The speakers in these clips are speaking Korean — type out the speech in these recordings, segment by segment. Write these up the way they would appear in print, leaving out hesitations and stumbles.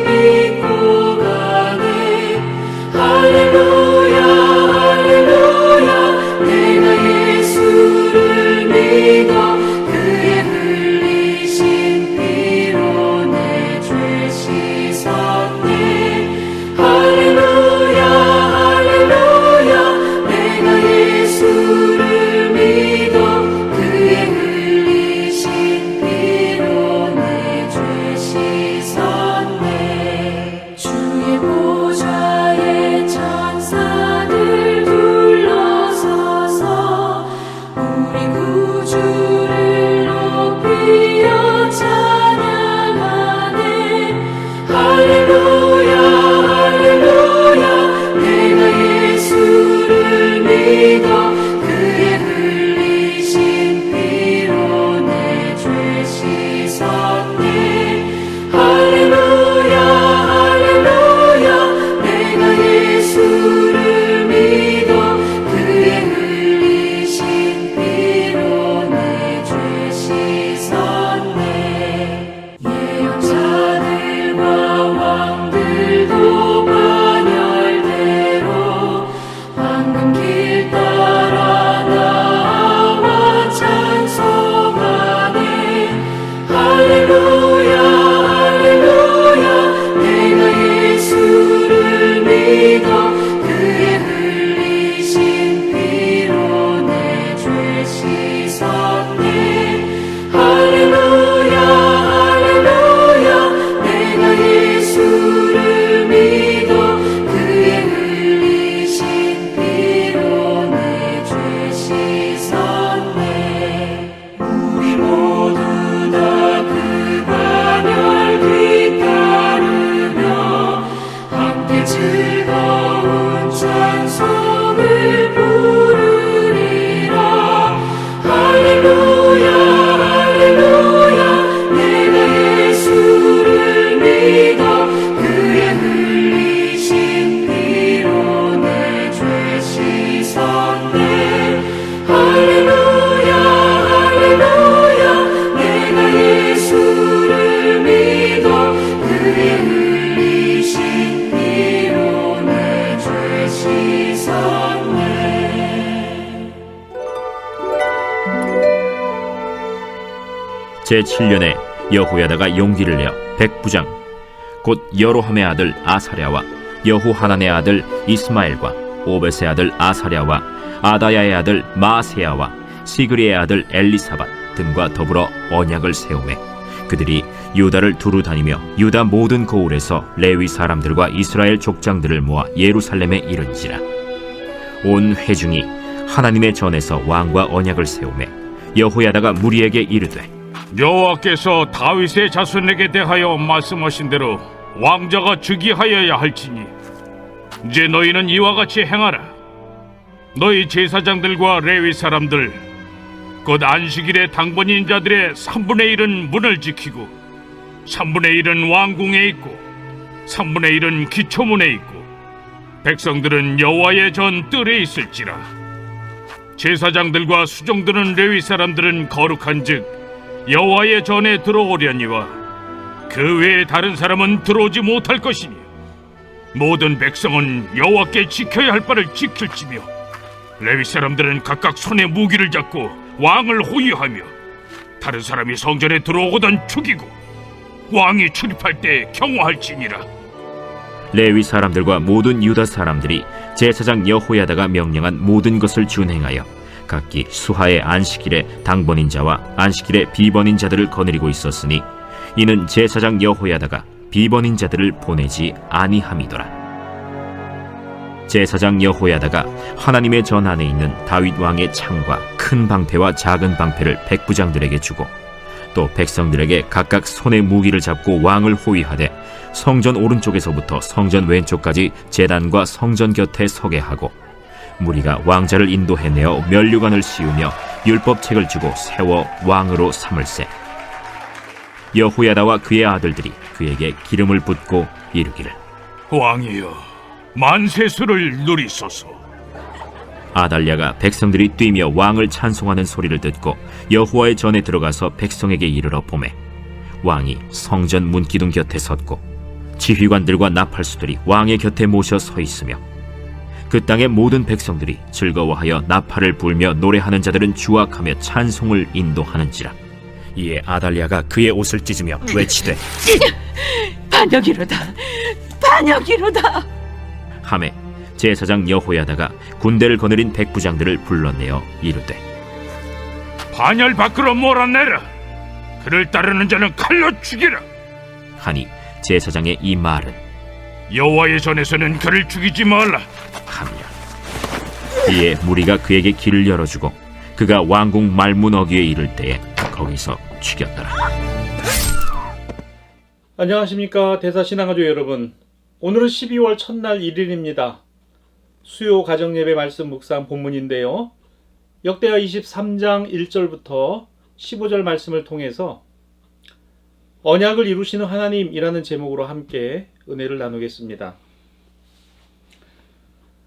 믿고 가네. 할렐루야 할렐루야 내가 예수를 믿어 그의 흘리신 피로 내 죄 씻었네. 할렐루야 할렐루야 내가 예수를 믿어 그의 흘리신 피로 내 죄 씻었네. 주의 보좌에 천사들 둘러서서 우리 구주를 높이어 찬양하네. 할렐루야 할렐루야 내가 예수를 믿어 그의 흘리신 피로 내 죄 씻었네. 할렐루야 할렐루야 내가 예수를 믿어 그의 흘리신 피로 내 죄 씻었네. 예언자들과 왕들도 반열대로 황금길 따라 나와 찬송하네. 할렐루야 할렐루야 내가 예수를 믿어 그의 흘리신 피로 내 죄 씻었네. 할렐루야 할렐루야 내가 예수를 믿어 그의 흘리신 피로 내 죄 씻었네. 우리 모두 다 그 반열 뒤따르며 함께 즐거운 찬송을 부르리라. 할렐루야 할렐루야 내가 예수를 믿어 그의 흘리신 피로 내 죄 씻었네. 할렐루야 할렐루야 내가 예수를 믿어 그의 흘리신 피로 내 죄 씻었네. 제7년에 여호야다가 용기를 내어 백부장 곧 여로함의 아들 아사랴와 여호하난의 아들 이스마엘과 오벳의 아들 아사랴와 아다야의 아들 마세야와 시그리의 아들 엘리사밧 등과 더불어 언약을 세우매 그들이 유다를 두루 다니며 유다 모든 고을에서 레위 사람들과 이스라엘 족장들을 모아 예루살렘에 이른지라. 온 회중이 하나님의 전에서 왕과 언약을 세우매 여호야다가 무리에게 이르되 여호와께서 다윗의 자손에게 대하여 말씀하신 대로 왕자가 즉위하여야 할지니 이제 너희는 이와 같이 행하라. 너희 제사장들과 레위 사람들 곧 안식일의 당번인 자들의 3분의 1은 문을 지키고 3분의 1은 왕궁에 있고 3분의 1은 기초문에 있고 백성들은 여호와의 전 뜰에 있을지라. 제사장들과 수종드는 레위 사람들은 거룩한즉 여호와의 전에 들어오려니와 그 외에 다른 사람은 들어오지 못할 것이니 모든 백성은 여호와께 지켜야 할 바를 지킬지며 레위 사람들은 각각 손에 무기를 잡고 왕을 호위하며 다른 사람이 성전에 들어오거든 죽이고 왕이 출입할 때 경호할지니라. 레위 사람들과 모든 유다 사람들이 제사장 여호야다가 명령한 모든 것을 준행하여 각기 수하의 안식일에 당번인 자와 안식일에 비번인 자들을 거느리고 있었으니 이는 제사장 여호야다가 비번인 자들을 보내지 아니함이더라. 제사장 여호야다가 하나님의 전 안에 있는 다윗 왕의 창과 큰 방패와 작은 방패를 백부장들에게 주고 또 백성들에게 각각 손에 무기를 잡고 왕을 호위하되 성전 오른쪽에서부터 성전 왼쪽까지 제단과 성전 곁에 서게 하고 무리가 왕자를 인도해내어 면류관을 씌우며 율법책을 주고 세워 왕으로 삼을세. 여호야다와 그의 아들들이 그에게 기름을 붓고 이르기를 왕이여 만세수를 누리소서. 아달랴가 백성들이 뛰며 왕을 찬송하는 소리를 듣고 여호와의 전에 들어가서 백성에게 이르러 보매 왕이 성전 문기둥 곁에 섰고 지휘관들과 나팔수들이 왕의 곁에 모셔 서 있으며 그 땅의 모든 백성들이 즐거워하여 나팔을 불며 노래하는 자들은 주악하며 찬송을 인도하는지라. 이에 아달랴가 그의 옷을 찢으며 외치되 반역이로다, 반역이로다. 하매 제사장 여호야다가 군대를 거느린 백부장들을 불러내어 이르되 반열 밖으로 몰아내라. 그를 따르는 자는 칼로 죽이라. 하니 제사장의 이 말은 여호와의 전에서는 그를 죽이지 말라. 하며 이에 무리가 그에게 길을 열어주고 그가 왕궁 말문 어귀에 이를 때에 거기서 죽였더라. 안녕하십니까 대사신앙가족 여러분. 오늘은 12월 첫날 1일입니다. 수요 가정예배 말씀 묵상 본문인데요. 역대하 23장 1절부터 15절 말씀을 통해서 언약을 이루시는 하나님이라는 제목으로 함께 은혜를 나누겠습니다.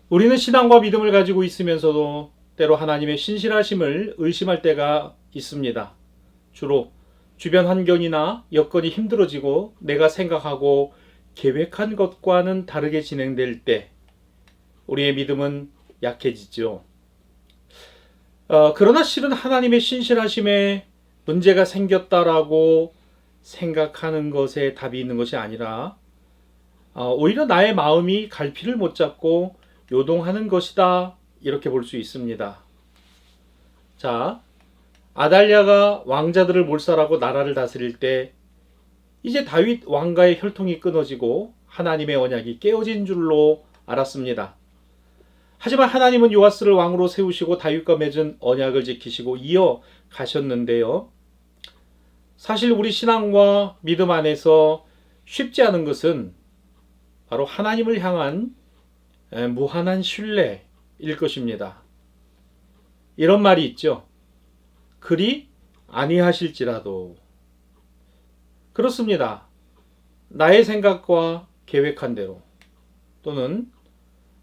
우리는 신앙과 믿음을 가지고 있으면서도 때로 하나님의 신실하심을 의심할 때가 있습니다. 주로 주변 환경이나 여건이 힘들어지고 내가 생각하고 계획한 것과는 다르게 진행될 때 우리의 믿음은 약해지죠. 그러나 실은 하나님의 신실하심에 문제가 생겼다라고 생각하는 것에 답이 있는 것이 아니라 오히려 나의 마음이 갈피를 못 잡고 요동하는 것이다, 이렇게 볼 수 있습니다. 자, 아달랴가 왕자들을 몰살하고 나라를 다스릴 때 이제 다윗 왕가의 혈통이 끊어지고 하나님의 언약이 깨어진 줄로 알았습니다. 하지만 하나님은 요아스를 왕으로 세우시고 다윗과 맺은 언약을 지키시고 이어가셨는데요. 사실 우리 신앙과 믿음 안에서 쉽지 않은 것은 바로 하나님을 향한 무한한 신뢰일 것입니다. 이런 말이 있죠. 그리 아니하실지라도. 그렇습니다. 나의 생각과 계획한 대로 또는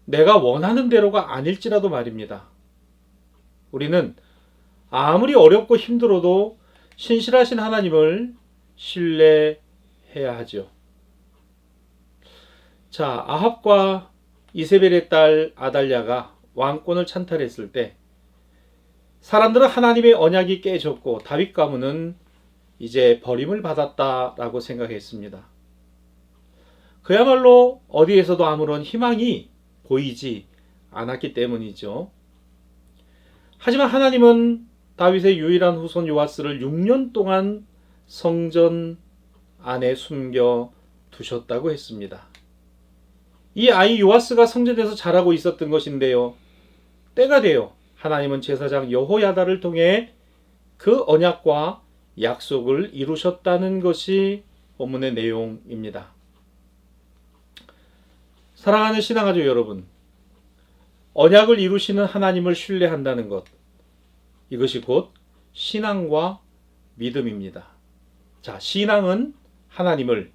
내가 원하는 대로가 아닐지라도 말입니다. 우리는 아무리 어렵고 힘들어도 신실하신 하나님을 신뢰해야 하죠. 자, 아합과 이세벨의 딸 아달랴가 왕권을 찬탈했을 때 사람들은 하나님의 언약이 깨졌고 다윗 가문은 이제 버림을 받았다라고 생각했습니다. 그야말로 어디에서도 아무런 희망이 보이지 않았기 때문이죠. 하지만 하나님은 다윗의 유일한 후손 요아스를 6년 동안 성전 안에 숨겨 두셨다고 했습니다. 이 아이 요아스가 성전에서 자라고 있었던 것인데요. 때가 되어 하나님은 제사장 여호야다를 통해 그 언약과 약속을 이루셨다는 것이 본문의 내용입니다. 사랑하는 신앙가족 여러분, 언약을 이루시는 하나님을 신뢰한다는 것, 이것이 곧 신앙과 믿음입니다. 자, 신앙은 하나님을,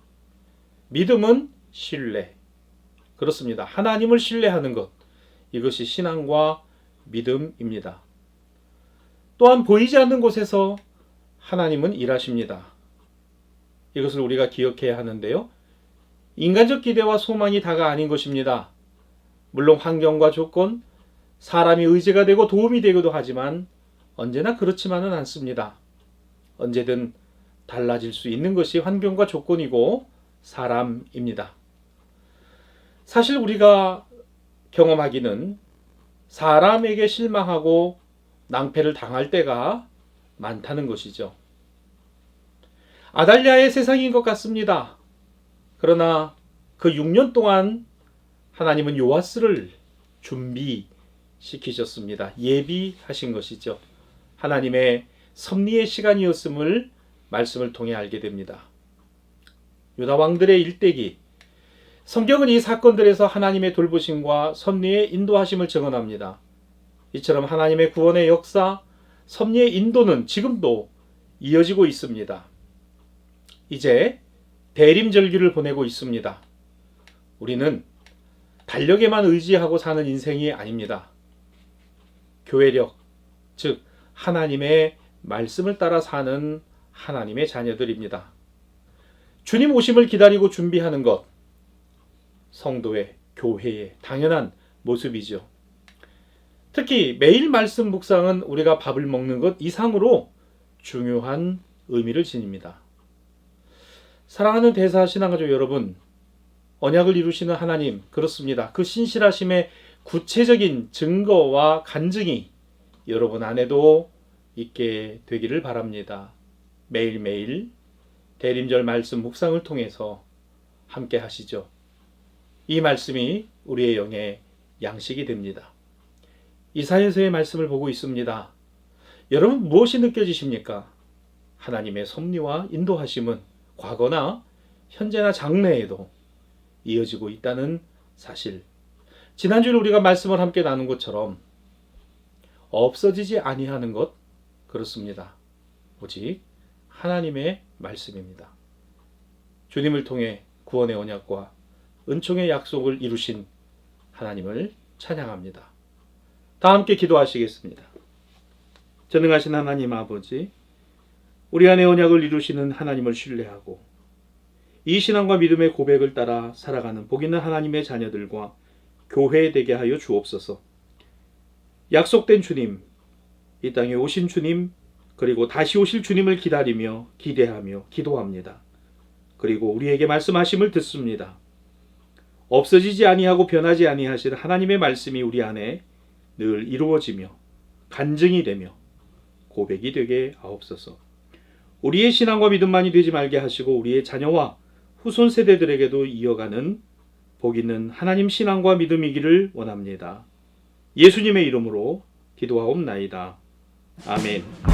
믿음은 신뢰. 그렇습니다. 하나님을 신뢰하는 것, 이것이 신앙과 믿음입니다. 또한 보이지 않는 곳에서 하나님은 일하십니다. 이것을 우리가 기억해야 하는데요. 인간적 기대와 소망이 다가 아닌 것입니다. 물론 환경과 조건, 사람이 의지가 되고 도움이 되기도 하지만 언제나 그렇지만은 않습니다. 언제든 달라질 수 있는 것이 환경과 조건이고 사람입니다. 사실 우리가 경험하기는 사람에게 실망하고 낭패를 당할 때가 많다는 것이죠. 아달랴의 세상인 것 같습니다. 그러나 그 6년 동안 하나님은 요아스를 준비시키셨습니다. 예비하신 것이죠. 하나님의 섭리의 시간이었음을 말씀을 통해 알게 됩니다. 유다 왕들의 일대기, 성경은 이 사건들에서 하나님의 돌보심과 섭리의 인도하심을 증언합니다. 이처럼 하나님의 구원의 역사, 섭리의 인도는 지금도 이어지고 있습니다. 이제 대림절기를 보내고 있습니다. 우리는 달력에만 의지하고 사는 인생이 아닙니다. 교회력, 즉 하나님의 말씀을 따라 사는 하나님의 자녀들입니다. 주님 오심을 기다리고 준비하는 것, 성도의, 교회의 당연한 모습이죠. 특히 매일 말씀 묵상은 우리가 밥을 먹는 것 이상으로 중요한 의미를 지닙니다. 사랑하는 대사신앙가족 여러분, 언약을 이루시는 하나님, 그렇습니다. 그 신실하심의 구체적인 증거와 간증이 여러분 안에도 있게 되기를 바랍니다. 매일매일 대림절 말씀 묵상을 통해서 함께 하시죠. 이 말씀이 우리의 영의 양식이 됩니다. 이사야서의 말씀을 보고 있습니다. 여러분 무엇이 느껴지십니까? 하나님의 섭리와 인도하심은 과거나 현재나 장래에도 이어지고 있다는 사실. 지난주에 우리가 말씀을 함께 나눈 것처럼 없어지지 아니하는 것, 그렇습니다. 오직 하나님의 말씀입니다. 주님을 통해 구원의 언약과 은총의 약속을 이루신 하나님을 찬양합니다. 다 함께 기도하시겠습니다. 전능하신 하나님 아버지, 우리 안에 언약을 이루시는 하나님을 신뢰하고 이 신앙과 믿음의 고백을 따라 살아가는 복 있는 하나님의 자녀들과 교회 되게 하여 주옵소서. 약속된 주님, 이 땅에 오신 주님, 그리고 다시 오실 주님을 기다리며 기대하며 기도합니다. 그리고 우리에게 말씀하심을 듣습니다. 없어지지 아니하고 변하지 아니하실 하나님의 말씀이 우리 안에 늘 이루어지며 간증이 되며 고백이 되게 하옵소서. 우리의 신앙과 믿음만이 되지 말게 하시고 우리의 자녀와 후손 세대들에게도 이어가는 복 있는 하나님 신앙과 믿음이기를 원합니다. 예수님의 이름으로 기도하옵나이다. 아멘.